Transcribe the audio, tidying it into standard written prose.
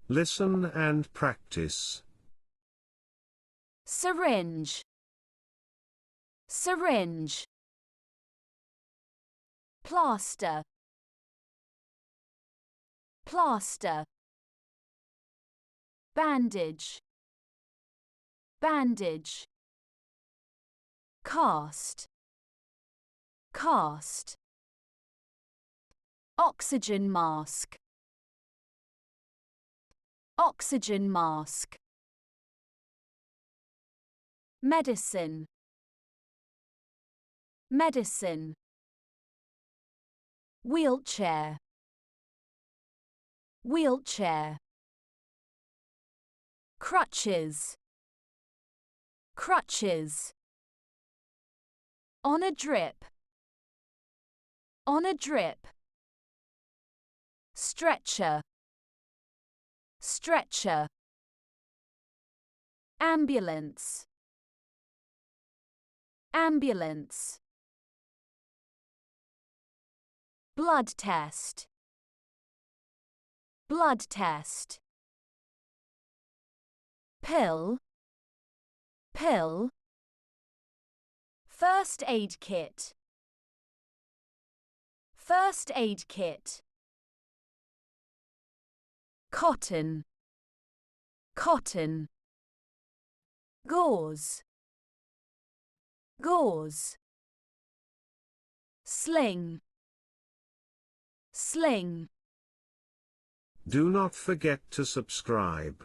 Listen and practice. Syringe, syringe. Plaster, plaster. Bandage, bandage. Cast, cast. Oxygen mask, oxygen mask. Medicine, medicine. Wheelchair, wheelchair. Crutches, crutches. On a drip, on a drip. Stretcher, stretcher. Ambulance, ambulance. Blood test, blood test. Pill, pill. First aid kit, first aid kit. Cotton, cotton. Gauze, gauze. Sling, sling. Do not forget to subscribe.